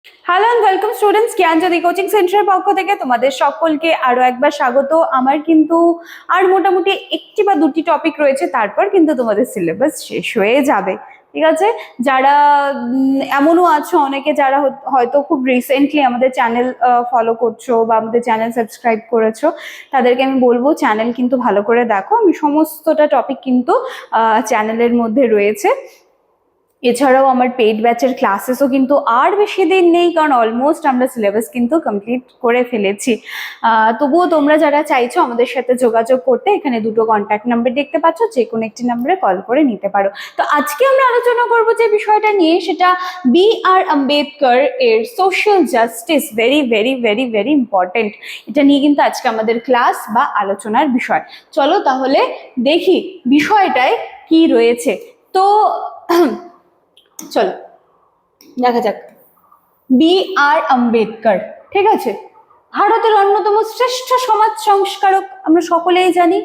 Hello and welcome students, Gyanjyoti coaching সেন্টারের পক্ষ থেকে তোমাদের সকলকে আরো একবার স্বাগত। আমার কিন্তু আর মোটামুটি একটি বা দুটি টপিক রয়েছে, তারপর কিন্তু তোমাদের সিলেবাস শেষ হয়ে যাবে। ঠিক আছে, যারা এমনও আছো অনেকে যারা হয়তো খুব রিসেন্টলি আমাদের চ্যানেল ফলো করছো বা আমাদের চ্যানেল সাবস্ক্রাইব করেছো, তাদেরকে আমি বলবো চ্যানেল কিন্তু ভালো করে দেখো। আমি সমস্তটা টপিক কিন্তু চ্যানেলের মধ্যে রয়েছে। এছাড়াও আমার পেইড ব্যাচের ক্লাসেসও কিন্তু আর বেশি দিন নেই, কারণ অলমোস্ট আমরা সিলেবাস কিন্তু কমপ্লিট করে ফেলেছি। তবুও তোমরা যারা চাইছো আমাদের সাথে যোগাযোগ করতে, এখানে দুটো কন্ট্যাক্ট নাম্বার দেখতে পাচ্ছ, যে কোনো একটি নাম্বারে কল করে নিতে পারো। তো আজকে আমরা আলোচনা করবো যে বিষয়টা নিয়ে, সেটা B.R. আম্বেদকর এর social justice. Very very very very important. এটা নিয়ে কিন্তু আজকে আমাদের ক্লাস বা আলোচনার বিষয়। চলো তাহলে দেখি বিষয়টায় কি রয়েছে। তো চলো দেখা যাক। B.R. আম্বেদকর, ঠিক আছে, ভারতের অন্যতম শ্রেষ্ঠ সমাজ সংস্কারক আমরা সকলেই জানি,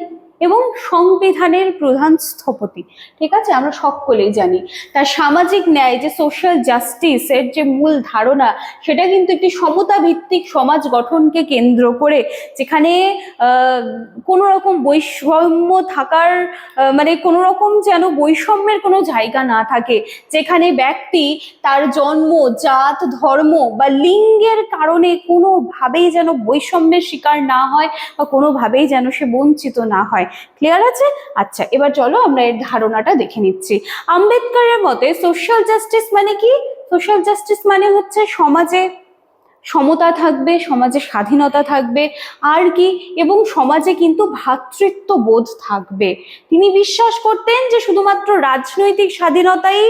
এবং সংবিধানের প্রধান স্থপতি। ঠিক আছে, আমরা সকলেই জানি। তার সামাজিক ন্যায়, যে সোশ্যাল জাস্টিসের যে মূল ধারণা, সেটা কিন্তু একটি সমতা ভিত্তিক সমাজ গঠনকে কেন্দ্র করে, যেখানে কোনো রকম বৈষম্য থাকার মানে কোনো রকম যেন বৈষম্যের কোনো জায়গা না থাকে, যেখানে ব্যক্তি তার জন্ম, জাত, ধর্ম বা লিঙ্গের কারণে কোনোভাবেই যেন বৈষম্যের শিকার না হয় বা কোনোভাবেই যেন সে বঞ্চিত না হয়। ক্লিয়ার আছে? আচ্ছা, এবার চলো আমরা এর ধারণাটা দেখে নিচ্ছি। আম্বেদকরের মতে সোশ্যাল জাস্টিস মানে কি? সোশ্যাল জাস্টিস মানে হচ্ছে সমাজে সমতা থাকবে, সমাজে স্বাধীনতা থাকবে, আর কি, এবং সমাজে কিন্তু ভ্রাতৃত্ব বোধ থাকবে। তিনি বিশ্বাস করতেন যে শুধুমাত্র রাজনৈতিক স্বাধীনতাই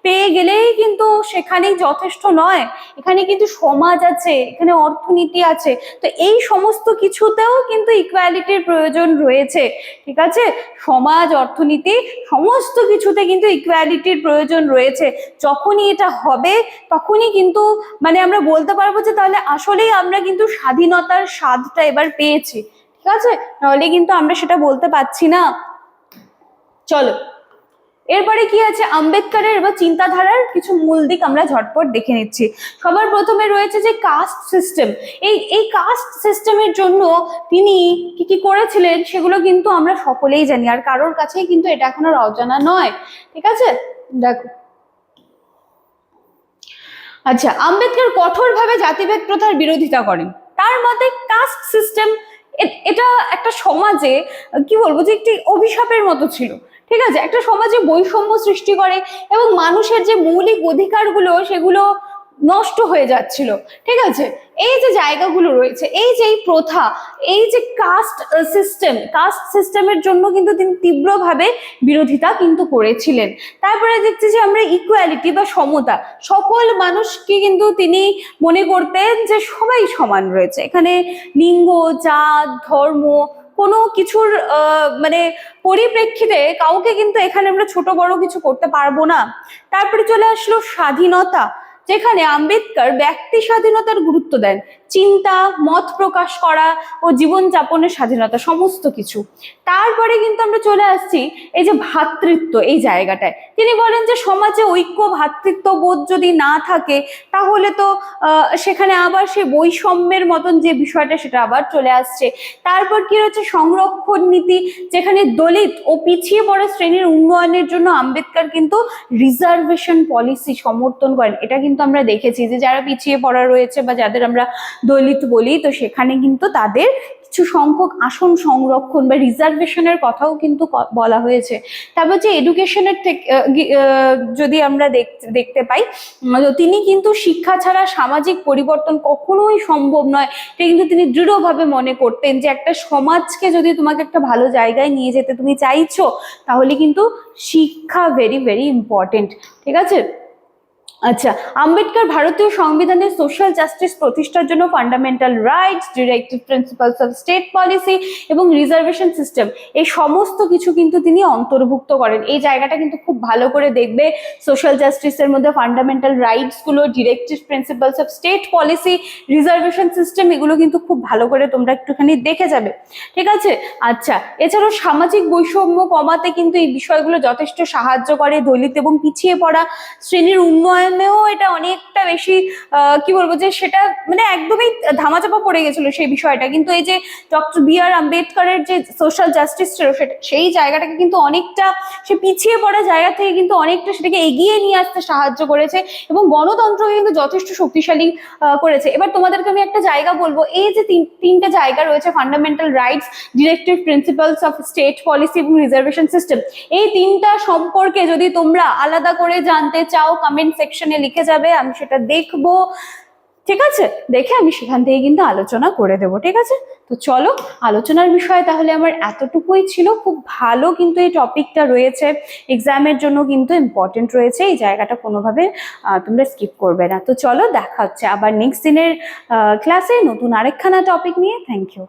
পেয়ে গেলেই কিন্তু সেখানেই যথেষ্ট নয়। এখানে কিন্তু সমাজ আছে, এখানে অর্থনীতি আছে, তো এই সমস্ত কিছুতেও কিন্তু ইকুয়ালিটির প্রয়োজন রয়েছে। ঠিক আছে, সমাজ, অর্থনীতি সমস্ত কিছুতে কিন্তু ইকুয়ালিটির প্রয়োজন রয়েছে। যখনই এটা হবে তখনই কিন্তু মানে আমরা বলতে পারবো যে তাহলে আসলেই আমরা কিন্তু স্বাধীনতার স্বাদটা এবার পেয়েছি। ঠিক আছে, নাহলে কিন্তু আমরা সেটা বলতে পারছি না। চলো এরপরে কি আছে, আম্বেদকরের বা চিন্তাধারার কিছু মূল দিক আমরা ঝটপট দেখে নিচ্ছি। সবার প্রথমে রয়েছে যে কাস্ট সিস্টেম। এই কাস্ট সিস্টেমের জন্য তিনি কি কি করেছিলেন সেগুলো কিন্তু আমরা সকলেই জানি, আর কারোর কাছেই কিন্তু এটা এখন আর অজানা নয়। ঠিক আছে, দেখো। আচ্ছা, আম্বেদকর কঠোরভাবে জাতিভেদ প্রথার বিরোধিতা করেন। তার মতে কাস্ট সিস্টেম এটা একটা সমাজে কি বলবো যে একটি অভিশাপের মতো ছিল। ঠিক আছে, একটা সমাজে বৈষম্য সৃষ্টি করে এবং মানুষের যে মৌলিক অধিকারগুলো সেগুলো নষ্ট হয়ে যাচ্ছিল। ঠিক আছে, এই যে জায়গাগুলো রয়েছে, এই যে এই প্রথা, এই যে কাস্ট সিস্টেমের জন্য কিন্তু তিনি তীব্রভাবে বিরোধিতা কিন্তু করেছিলেন। তারপরে দেখছি যে আমরা ইকুয়ালিটি বা সমতা, সকল মানুষকে কিন্তু তিনি মনে করতেন যে সবাই সমান রয়েছে। এখানে লিঙ্গ, জাত, ধর্ম কোনো কিছুর মানে পরিপ্রেক্ষিতে কাউকে কিন্তু এখানে আমরা ছোট বড় কিছু করতে পারবো না। তারপরে চলে আসলো স্বাধীনতা, যেখানে আম্বেদকর ব্যক্তি স্বাধীনতার গুরুত্ব দেন। চিন্তা, মত প্রকাশ করা ও জীবনযাপনের স্বাধীনতা, সমস্ত কিছু। তারপরে কিন্তু আমরা চলে আসছি এই যে ভ্রাতৃত্ব, এই জায়গাটায় তিনি বলেন যে সমাজে ঐক্য, ভ্রাতৃত্ব বোধ যদি না থাকে তাহলে তো সেখানে আবার সে বৈষম্যের মতন যে বিষয়টা সেটা আবার চলে আসছে। তারপর কি রয়েছে সংরক্ষণ নীতি, যেখানে দলিত ও পিছিয়ে পড়া শ্রেণীর উন্নয়নের জন্য আম্বেদকর কিন্তু রিজার্ভেশন পলিসি সমর্থন করেন। এটা কিন্তু আমরা দেখেছি যে যারা পিছিয়ে পড়া রয়েছে বা যাদের আমরা দলিত বলি, তো সেখানে কিন্তু তাদের কিছু সংখ্যক আসন সংরক্ষণ বা রিজার্ভেশনের কথাও কিন্তু বলা হয়েছে। তারপর যে এডুকেশনের যদি আমরা দেখতে পাই, তিনি কিন্তু শিক্ষা ছাড়া সামাজিক পরিবর্তন কখনোই সম্ভব নয়। এটা কিন্তু তিনি দৃঢ়ভাবে মনে করতেন যে একটা সমাজকে যদি তোমাকে একটা ভালো জায়গায় নিয়ে যেতে তুমি চাইছো, তাহলে কিন্তু শিক্ষা ভেরি ভেরি ইম্পর্টেন্ট। ঠিক আছে, আচ্ছা, আম্বেদকর ভারতীয় সংবিধানের সোশ্যাল জাস্টিস প্রতিষ্ঠার জন্য fundamental rights, directive principles of state policy এবং রিজার্ভেশন সিস্টেম, এই সমস্ত কিছু কিন্তু তিনি অন্তর্ভুক্ত করেন। এই জায়গাটা কিন্তু খুব ভালো করে দেখবে। সোশ্যাল জাস্টিসের মধ্যে ফান্ডামেন্টাল রাইটস গুলো, directive principles of state policy, reservation system, এগুলো কিন্তু খুব ভালো করে তোমরা একটুখানি দেখে যাবে। ঠিক আছে, আচ্ছা, এছাড়াও সামাজিক বৈষম্য কমাতে কিন্তু এই বিষয়গুলো যথেষ্ট সাহায্য করে। দলিত এবং পিছিয়ে পড়া শ্রেণীর উন্নয়ন উন্নয়নেও এটা অনেকটা বেশি কি বলবো যে সেটা মানে একদমই ধামাচাপা পড়ে গেছিল সেই বিষয়টা, কিন্তু এই যে ডক্টর বি আর আম্বেদকরের যে সোশ্যাল জাস্টিস ছিল সেই জায়গাটাকে কিন্তু অনেকটা সে পিছিয়ে পড়া জায়গা থেকে কিন্তু অনেকটা সেটাকে এগিয়ে নিয়ে আসতে সাহায্য করেছে এবং গণতন্ত্রকে কিন্তু যথেষ্ট শক্তিশালী করেছে। এবার তোমাদেরকে আমি একটা জায়গা বলবো, এই যে তিনটে জায়গা রয়েছে, fundamental rights, directive principles of state policy এবং রিজার্ভেশন সিস্টেম, এই তিনটা সম্পর্কে যদি তোমরা আলাদা করে জানতে চাও কমেন্ট সেকশনে লিখে যাবে, আমি সেটা দেখবো। ঠিক আছে, দেখে আমি সেখান থেকে কিন্তু আলোচনা করে দেবো। ঠিক আছে, তো চলো, আলোচনার বিষয় তাহলে আমার এতটুকুই ছিল। খুব ভালো কিন্তু এই টপিকটা রয়েছে, এক্সামের জন্য কিন্তু ইম্পর্টেন্ট রয়েছে, এই জায়গাটা কোনোভাবে তোমরা স্কিপ করবে না। তো চলো, দেখা হচ্ছে আবার নেক্সট দিনের ক্লাসে নতুন আরেকখানা টপিক নিয়ে। Thank you.